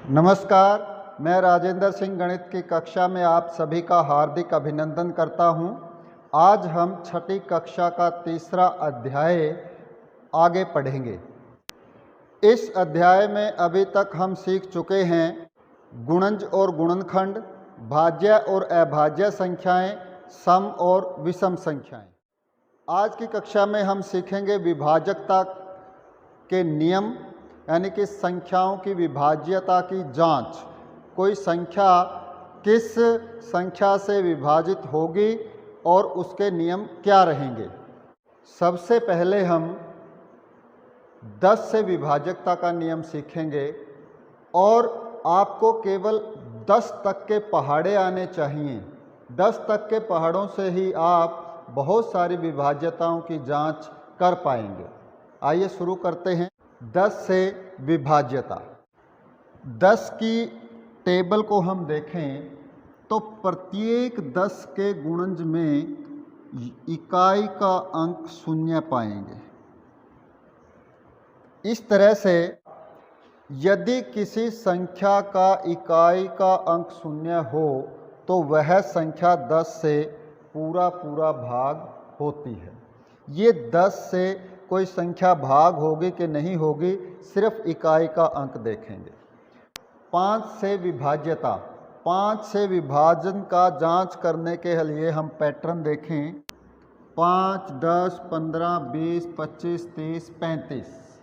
नमस्कार, मैं राजेंद्र सिंह गणित की कक्षा में आप सभी का हार्दिक अभिनंदन करता हूं। आज हम छठी कक्षा का तीसरा अध्याय आगे पढ़ेंगे। इस अध्याय में अभी तक हम सीख चुके हैं गुणज और गुणनखंड, भाज्य और अभाज्य संख्याएं, सम और विषम संख्याएं। आज की कक्षा में हम सीखेंगे विभाजकता के नियम, यानी कि संख्याओं की विभाज्यता की जांच। कोई संख्या किस संख्या से विभाजित होगी और उसके नियम क्या रहेंगे। सबसे पहले हम 10 से विभाजकता का नियम सीखेंगे और आपको केवल 10 तक के पहाड़े आने चाहिए। 10 तक के पहाड़ों से ही आप बहुत सारी विभाज्यताओं की जांच कर पाएंगे। आइए शुरू करते हैं। 10 से विभाज्यता। 10 की टेबल को हम देखें तो प्रत्येक 10 के गुणज में इकाई का अंक शून्य पाएंगे। इस तरह से यदि किसी संख्या का इकाई का अंक शून्य हो तो वह संख्या 10 से पूरा भाग होती है। ये 10 से कोई संख्या भाग होगी कि नहीं होगी, सिर्फ इकाई का अंक देखेंगे। 5 से विभाज्यता। 5 से विभाजन का जांच करने के लिए हम पैटर्न देखें। 5, 10, 15, 20, 25, 30, 35।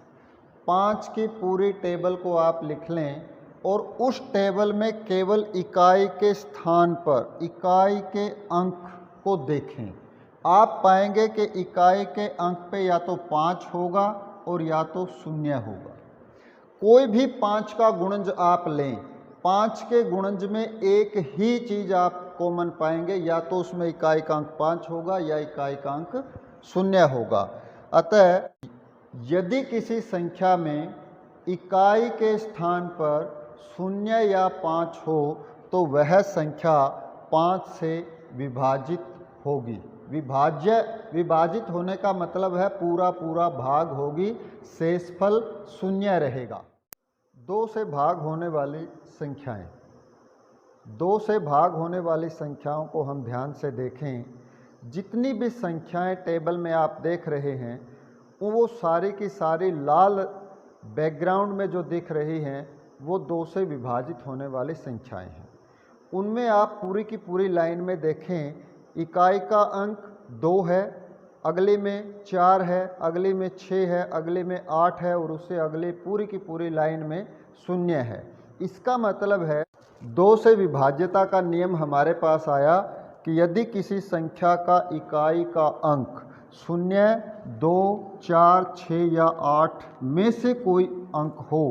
5 की पूरी टेबल को आप लिख लें और उस टेबल में केवल इकाई के स्थान पर इकाई के अंक को देखें। आप पाएंगे कि इकाई के अंक पे या तो 5 होगा और या तो 0 होगा। कोई भी 5 का गुणज आप लें, 5 के गुणज में एक ही चीज़ आप कॉमन पाएंगे, या तो उसमें इकाई का अंक 5 होगा या इकाई का अंक 0 होगा। अतः यदि किसी संख्या में इकाई के स्थान पर 0 या 5 हो तो वह संख्या 5 से विभाजित होगी। विभाजित होने का मतलब है पूरा भाग होगी, शेषफल 0 रहेगा। 2 से भाग होने वाली संख्याएं। 2 से भाग होने वाली संख्याओं को हम ध्यान से देखें। जितनी भी संख्याएं टेबल में आप देख रहे हैं वो सारी की सारी लाल बैकग्राउंड में जो दिख रही हैं वो 2 से विभाजित होने वाली संख्याएं हैं। उनमें आप पूरी की पूरी लाइन में देखें, इकाई का अंक 2 है, अगली में 4 है, अगली में 6 है, अगली में 8 है और उससे अगली पूरी की पूरी लाइन में 0 है। इसका मतलब है 2 से विभाज्यता का नियम हमारे पास आया कि यदि किसी संख्या का इकाई का अंक 0, 2, 4, 6 या 8 में से कोई अंक हो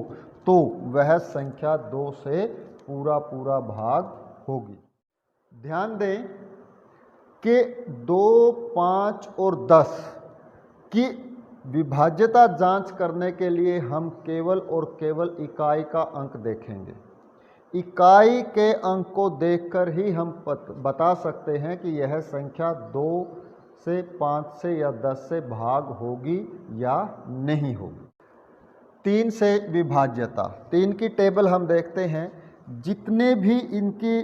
तो वह संख्या 2 से पूरा भाग होगी। ध्यान दें कि 2, 5 और 10 की विभाज्यता जांच करने के लिए हम केवल और केवल इकाई का अंक देखेंगे। इकाई के अंक को देखकर ही हम बता सकते हैं कि यह संख्या 2 से 5 से या 10 से भाग होगी या नहीं होगी। 3 से विभाज्यता। 3 की टेबल हम देखते हैं। जितने भी इनकी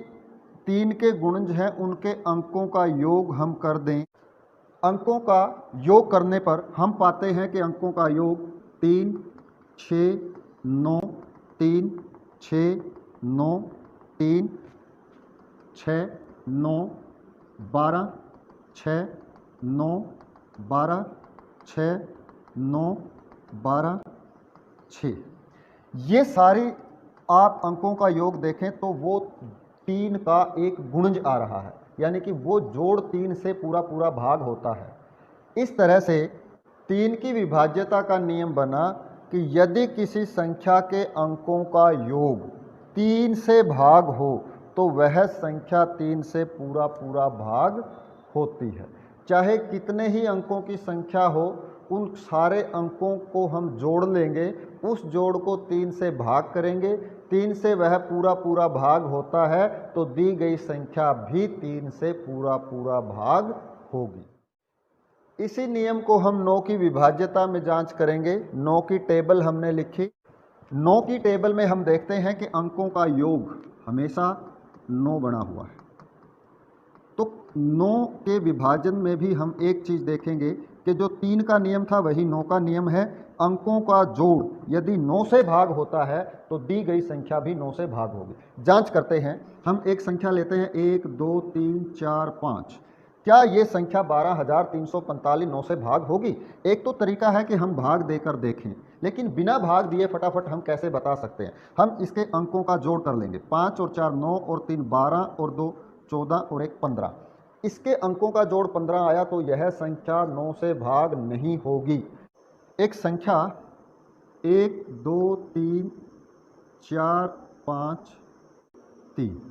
3 के गुणज हैं उनके अंकों का योग हम कर दें। अंकों का योग करने पर हम पाते हैं कि अंकों का योग 3, 6, 9, 3, 6, 9, 3, 6, 9, 12, 6, 9, 12, 6, 9, 12, 6। ये सारी आप अंकों का योग देखें तो वो 3 का एक गुणज आ रहा है, यानी कि वो जोड़ 3 से पूरा भाग होता है। इस तरह से 3 की विभाज्यता का नियम बना कि यदि किसी संख्या के अंकों का योग 3 से भाग हो तो वह संख्या 3 से पूरा भाग होती है। चाहे कितने ही अंकों की संख्या हो, उन सारे अंकों को हम जोड़ लेंगे, उस जोड़ को 3 से भाग करेंगे, 3 से वह पूरा भाग होता है तो दी गई संख्या भी 3 से पूरा भाग होगी। इसी नियम को हम 9 की विभाज्यता में जांच करेंगे। 9 की टेबल हमने लिखी। 9 की टेबल में हम देखते हैं कि अंकों का योग हमेशा 9 बना हुआ है। तो 9 के विभाजन में भी हम एक चीज़ देखेंगे कि जो 3 का नियम था वही 9 का नियम है। अंकों का जोड़ यदि 9 से भाग होता है तो दी गई संख्या भी 9 से भाग होगी। जांच करते हैं, हम एक संख्या लेते हैं 1 2 3 4 5। क्या ये संख्या 12,345 9 से भाग होगी? एक तो तरीका है कि हम भाग देकर देखें, लेकिन बिना भाग दिए फटाफट हम कैसे बता सकते हैं? हम इसके अंकों का जोड़ कर लेंगे। 5 और 4 9 और 3 12 और 2 14 और 1 15। इसके अंकों का जोड़ 15 आया तो यह संख्या 9 से भाग नहीं होगी। एक संख्या 1 2 3 4 5 3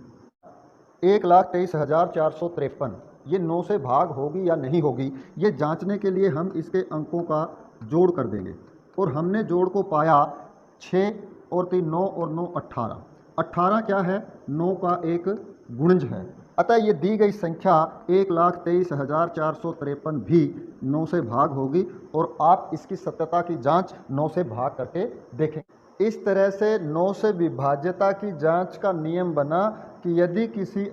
1,23,453 ये 9 से भाग होगी या नहीं होगी, ये जांचने के लिए हम इसके अंकों का जोड़ कर देंगे। और हमने जोड़ को पाया 6 और 3 9 और 9 18। 18 क्या है? 9 का एक गुणज है। अतः ये दी गई संख्या 1,23,453 भी 9 से भाग होगी और आप इसकी सत्यता की जांच 9 से भाग करके देखें। इस तरह से 9 से विभाज्यता की जांच का नियम बना कि यदि किसी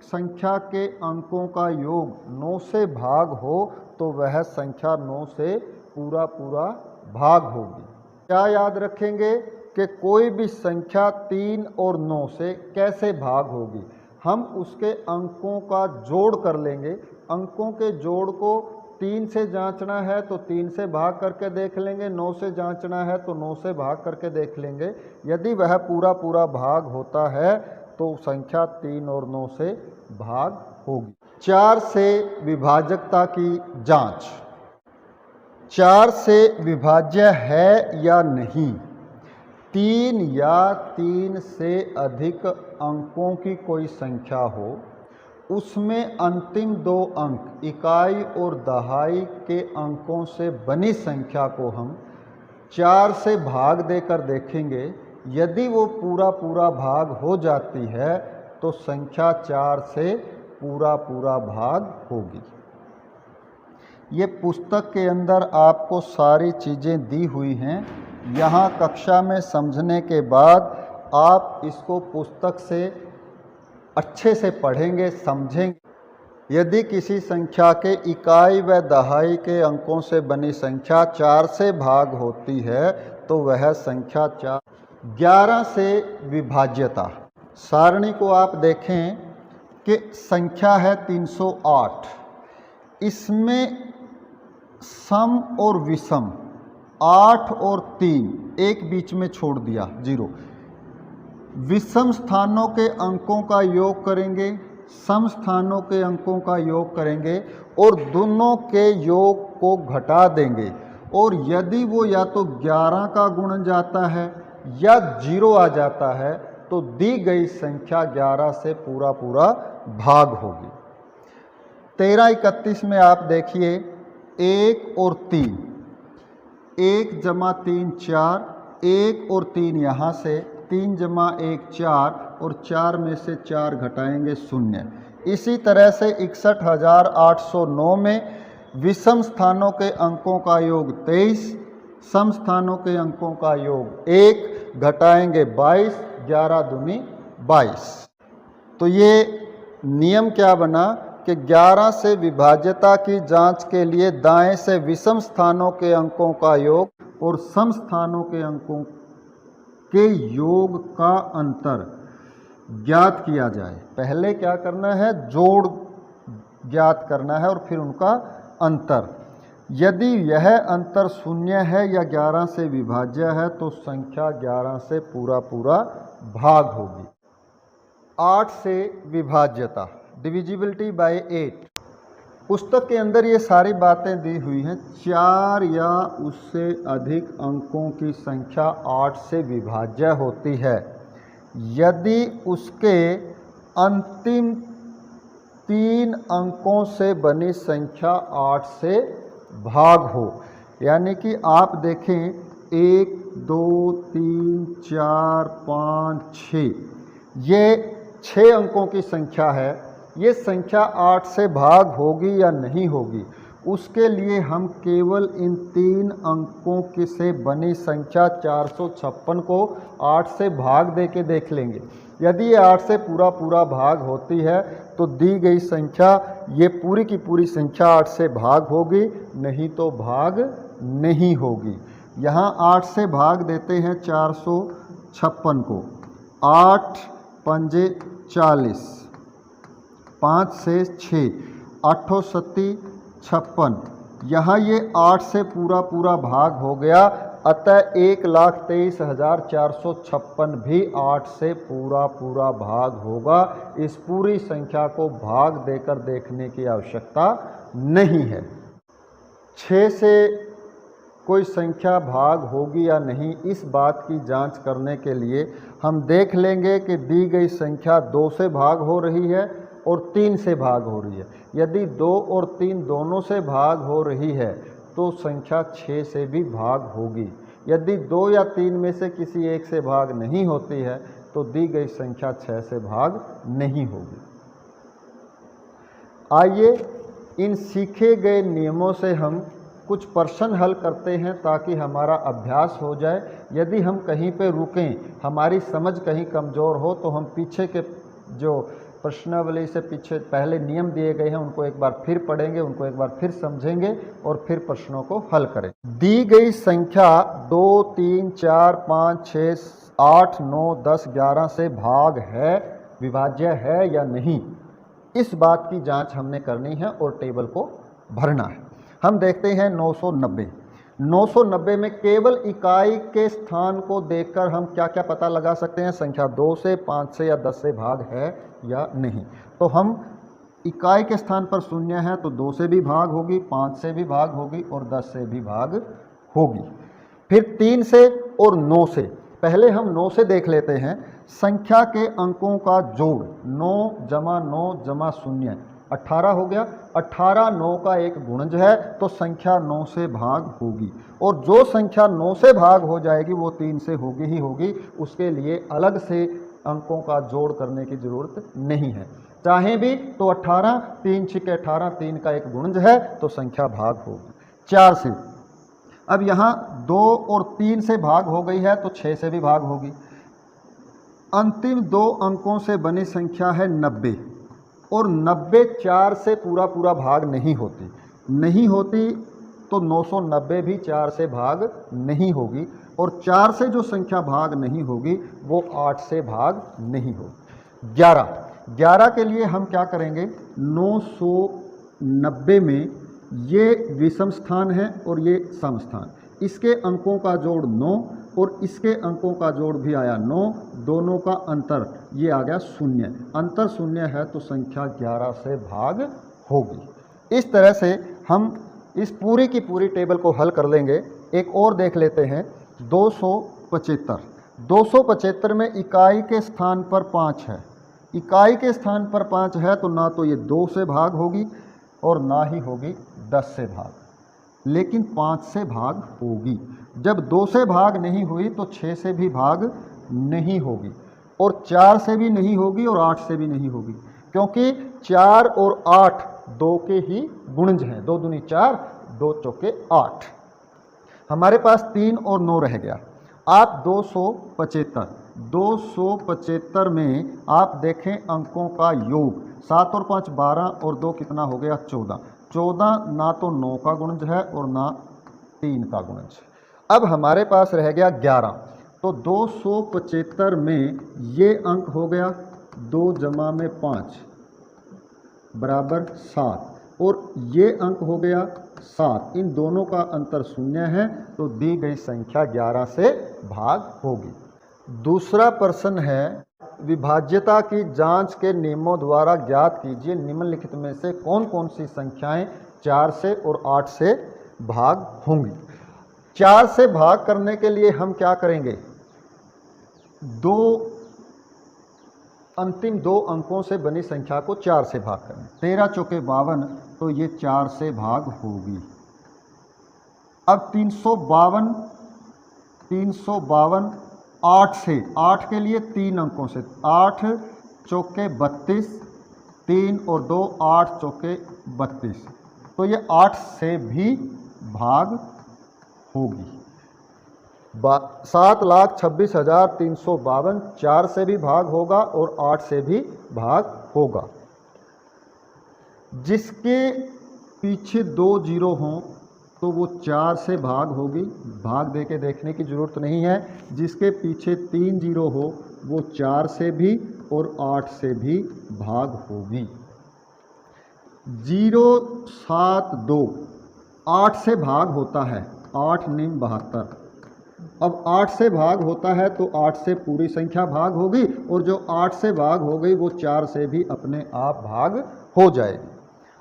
संख्या के अंकों का योग 9 से भाग हो तो वह संख्या 9 से पूरा पूरा भाग होगी। क्या याद रखेंगे कि कोई भी संख्या 3 और 9 से कैसे भाग होगी? हम उसके अंकों का जोड़ कर लेंगे। अंकों के जोड़ को 3 से जांचना है तो 3 से भाग करके देख लेंगे, 9 से जांचना है तो 9 से भाग करके देख लेंगे। यदि वह पूरा पूरा भाग होता है तो संख्या 3 और 9 से भाग होगी। 4 से विभाजकता की जांच। 4 से विभाज्य है या नहीं? 3 या 3 से अधिक अंकों की कोई संख्या हो, उसमें अंतिम 2 अंक इकाई और दहाई के अंकों से बनी संख्या को हम 4 से भाग देकर देखेंगे। यदि वो पूरा पूरा भाग हो जाती है तो संख्या 4 से पूरा पूरा भाग होगी। ये पुस्तक के अंदर आपको सारी चीज़ें दी हुई हैं। यहाँ कक्षा में समझने के बाद आप इसको पुस्तक से अच्छे से पढ़ेंगे, समझेंगे। यदि किसी संख्या के इकाई व दहाई के अंकों से बनी संख्या 4 से भाग होती है तो वह संख्या 4। 11 से विभाज्यता। सारणी को आप देखें कि संख्या है 308। इसमें सम और विषम 8 और 3 एक बीच में छोड़ दिया 0। विषम स्थानों के अंकों का योग करेंगे, सम स्थानों के अंकों का योग करेंगे और दोनों के योग को घटा देंगे। और यदि वो या तो 11 का गुणन जाता है या 0 आ जाता है तो दी गई संख्या 11 से पूरा पूरा भाग होगी। 1331 में आप देखिए 1 और 3, 1 जमा 3 4, 1 और 3 यहाँ से 3 जमा 1 4 और 4 में से 4 घटाएंगे 0। इसी तरह से 61,809 में विषम स्थानों के अंकों का योग 23, सम स्थानों के अंकों का योग 1, घटाएंगे 22, 11 दूनी 22। तो ये नियम क्या बना कि 11 से विभाज्यता की जांच के लिए दाएं से विषम स्थानों के अंकों का योग और सम स्थानों के अंकों के योग का अंतर ज्ञात किया जाए। पहले क्या करना है? जोड़ ज्ञात करना है और फिर उनका अंतर। यदि यह अंतर 0 है या 11 से विभाज्य है तो संख्या 11 से पूरा पूरा भाग होगी। 8 से विभाज्यता, डिविजिबिलिटी बाय 8। पुस्तक के अंदर ये सारी बातें दी हुई हैं। 4 या उससे अधिक अंकों की संख्या 8 से विभाज्य होती है यदि उसके अंतिम 3 अंकों से बनी संख्या 8 से भाग हो। यानी कि आप देखें 1 2 3 4 5 6, ये 6 अंकों की संख्या है। ये संख्या 8 से भाग होगी या नहीं होगी? उसके लिए हम केवल इन 3 अंकों के से बनी संख्या 456 को 8 से भाग दे के देख लेंगे। यदि ये 8 से पूरा भाग होती है तो दी गई संख्या, ये पूरी की पूरी संख्या 8 से भाग होगी, नहीं तो भाग नहीं होगी। यहाँ 8 से भाग देते हैं 456 को। 8 पंजे 40, 5 से 6, 8 सत्ती 56। यहाँ ये 8 से पूरा भाग हो गया, अतः 1,23,456 भी 8 से पूरा भाग होगा। इस पूरी संख्या को भाग देकर देखने की आवश्यकता नहीं है। 6 से कोई संख्या भाग होगी या नहीं, इस बात की जांच करने के लिए हम देख लेंगे कि दी गई संख्या 2 से भाग हो रही है और 3 से भाग हो रही है। यदि 2 और 3 दोनों से भाग हो रही है तो संख्या 6 से भी भाग होगी। यदि 2 या 3 में से किसी एक से भाग नहीं होती है तो दी गई संख्या 6 से भाग नहीं होगी। आइए इन सीखे गए नियमों से हम कुछ प्रश्न हल करते हैं ताकि हमारा अभ्यास हो जाए। यदि हम कहीं पे रुकें, हमारी समझ कहीं कमज़ोर हो, तो हम पीछे के जो प्रश्नावली से पीछे पहले नियम दिए गए हैं उनको एक बार फिर पढ़ेंगे, उनको एक बार फिर समझेंगे और फिर प्रश्नों को हल करें। दी गई संख्या 2, 3, 4, 5, 6, 8, 9, 10, 11 से भाग है, विभाज्य है या नहीं, इस बात की जांच हमने करनी है और टेबल को भरना है। हम देखते हैं 990। 990 में केवल इकाई के स्थान को देखकर हम क्या क्या पता लगा सकते हैं, संख्या 2 से, 5 से या 10 से भाग है या नहीं। तो हम इकाई के स्थान पर शून्य है तो 2 से भी भाग होगी, 5 से भी भाग होगी और 10 से भी भाग होगी। फिर 3 से और 9 से, पहले हम 9 से देख लेते हैं। संख्या के अंकों का जोड़ 9 जमा 9 जमा 0 18 हो गया। 18 9 का एक गुणज है तो संख्या 9 से भाग होगी, और जो संख्या 9 से भाग हो जाएगी वो 3 से होगी ही होगी, उसके लिए अलग से अंकों का जोड़ करने की ज़रूरत नहीं है। चाहे भी तो 18, 3 छिके 18, 3 का एक गुणज है तो संख्या भाग होगी। 4 से, अब यहाँ 2 और 3 से भाग हो गई है तो 6 से भी भाग होगी। अंतिम 2 अंकों से बनी संख्या है 90, और 90 4 से पूरा भाग नहीं होती तो 990 भी 4 से भाग नहीं होगी, और 4 से जो संख्या भाग नहीं होगी वो 8 से भाग नहीं होगी। 11 के लिए हम क्या करेंगे, 990 में ये विषम स्थान है और ये सम स्थान, इसके अंकों का जोड़ 9 और इसके अंकों का जोड़ भी आया 9, दोनों का अंतर ये आ गया 0। अंतर 0 है तो संख्या 11 से भाग होगी। इस तरह से हम इस पूरी की पूरी टेबल को हल कर लेंगे। एक और देख लेते हैं 275। 275 में इकाई के स्थान पर 5 है। इकाई के स्थान पर 5 है तो ना तो ये 2 से भाग होगी और ना ही होगी 10 से भाग, लेकिन 5 से भाग होगी। जब 2 से भाग नहीं हुई तो 6 से भी भाग नहीं होगी, और 4 से भी नहीं होगी और 8 से भी नहीं होगी, क्योंकि 4 और 8 2 के ही गुणज हैं। 2 दूनी 4, 2 चौके 8। हमारे पास 3 और 9 रह गया। आप 275 में आप देखें अंकों का योग 7 और 5 12 और 2 कितना हो गया 14। 14 ना तो 9 का गुणज है और ना 3 का गुणज। अब हमारे पास रह गया 11, तो 275 में ये अंक हो गया 2 जमा में 5 बराबर 7, और ये अंक हो गया 7। इन दोनों का अंतर 0 है तो दी गई संख्या 11 से भाग होगी। दूसरा प्रश्न है, विभाज्यता की जांच के नियमों द्वारा ज्ञात कीजिए निम्नलिखित में से कौन कौन सी संख्याएं 4 से और 8 से भाग होंगी। 4 से भाग करने के लिए हम क्या करेंगे, अंतिम 2 अंकों से बनी संख्या को 4 से भाग करें। 13 चौके 52, तो ये 4 से भाग होगी। अब 352 8 से, 8 के लिए 3 अंकों से, 8 चौके 32, 3 और 2 8 चौके 32, तो ये 8 से भी भाग होगी। 7,26,352 4 से भी भाग होगा और 8 से भी भाग होगा। जिसके पीछे 2 जीरो हों तो वो 4 से भाग होगी, भाग दे के देखने की ज़रूरत नहीं है। जिसके पीछे 3 जीरो हो वो 4 से भी और 8 से भी भाग होगी। 072 8 से भाग होता है, 8 9 72। अब 8 से भाग होता है तो 8 से पूरी संख्या भाग होगी और जो 8 से भाग हो गई वो 4 से भी अपने आप भाग हो जाएगी।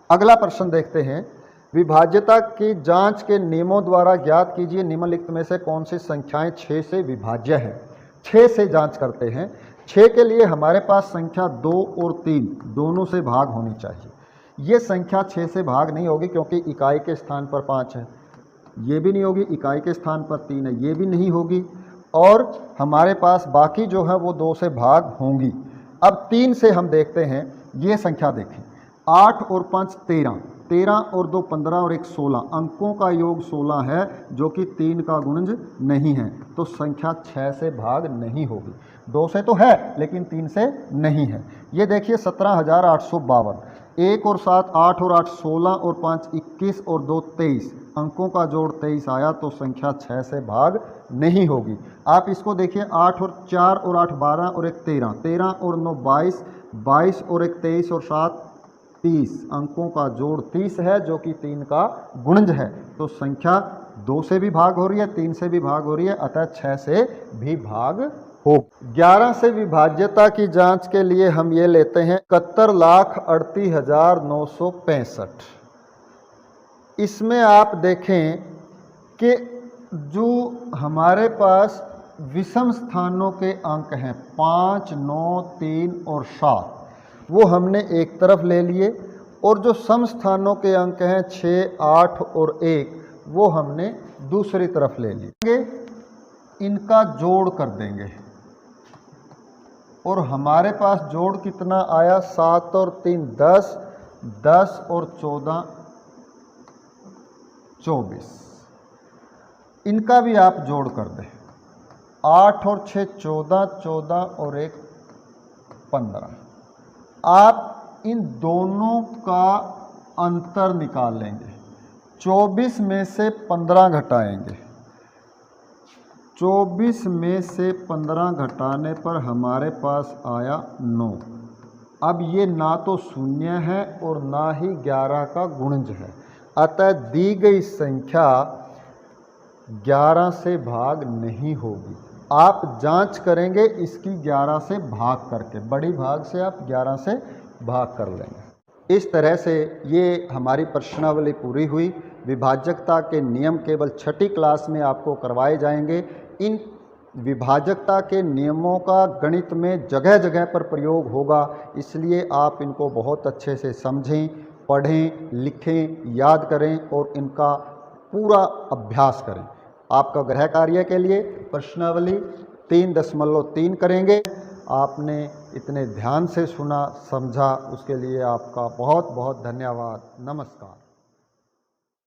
अगला प्रश्न देखते हैं। विभाज्यता की जांच के नियमों द्वारा ज्ञात कीजिए निम्नलिखित में से कौन सी संख्याएं 6 से विभाज्य है। 6 से जांच करते हैं। 6 के लिए हमारे पास संख्या 2 और 3 दोनों से भाग होनी चाहिए। ये संख्या 6 से भाग नहीं होगी क्योंकि इकाई के स्थान पर 5 है, ये भी नहीं होगी, इकाई के स्थान पर 3 है, ये भी नहीं होगी, और हमारे पास बाकी जो है वो 2 से भाग होंगी। अब 3 से हम देखते हैं, ये संख्या देखें, 8 और 5 13, 13 और 2 15 और 1 16, अंकों का योग 16 है जो कि 3 का गुणज नहीं है, तो संख्या 6 से भाग नहीं होगी। 2 से तो है लेकिन 3 से नहीं है। ये देखिए 17,852, 1 और 7 8 और 8 16 और 5 21 और 2 23, अंकों का जोड़ 23 आया तो संख्या 6 से भाग नहीं होगी। आप इसको देखिए, 8 और 4 और 8 12 और 1 13, 13 और 9 22, 22 और 1 23 और 7 30, अंकों का जोड़ 30 है जो कि 3 का गुणज है, तो संख्या 2 से भी भाग हो रही है, 3 से भी भाग हो रही है, अतः 6 से भी भाग हो। 11 से विभाज्यता की जांच के लिए हम ये लेते हैं 71,38,965। इसमें आप देखें कि जो हमारे पास विषम स्थानों के अंक हैं 5, 9, 3 और 7, वो हमने एक तरफ ले लिए, और जो सम स्थानों के अंक हैं 6, 8 और 1, वो हमने दूसरी तरफ ले लिए। इनका जोड़ कर देंगे और हमारे पास जोड़ कितना आया, 7 और 3 10, 10 और 14 24। इनका भी आप जोड़ कर दें, 8 और 6 14, 14 और 1 15। आप इन दोनों का अंतर निकाल लेंगे, 24 में से 15 घटाएंगे, 24 में से 15 घटाने पर हमारे पास आया 9। अब ये ना तो शून्य है और ना ही 11 का गुणज है, अतः दी गई संख्या 11 से भाग नहीं होगी। आप जांच करेंगे इसकी 11 से भाग करके, बड़ी भाग से आप 11 से भाग कर लेंगे। इस तरह से ये हमारी प्रश्नावली पूरी हुई। विभाजकता के नियम केवल 6ठी क्लास में आपको करवाए जाएंगे। इन विभाजकता के नियमों का गणित में जगह जगह पर प्रयोग होगा, इसलिए आप इनको बहुत अच्छे से समझें, पढ़ें, लिखें, याद करें और इनका पूरा अभ्यास करें। आपका गृह कार्य के लिए प्रश्नावली 3.3 करेंगे। आपने इतने ध्यान से सुना, समझा, उसके लिए आपका बहुत बहुत धन्यवाद। नमस्कार।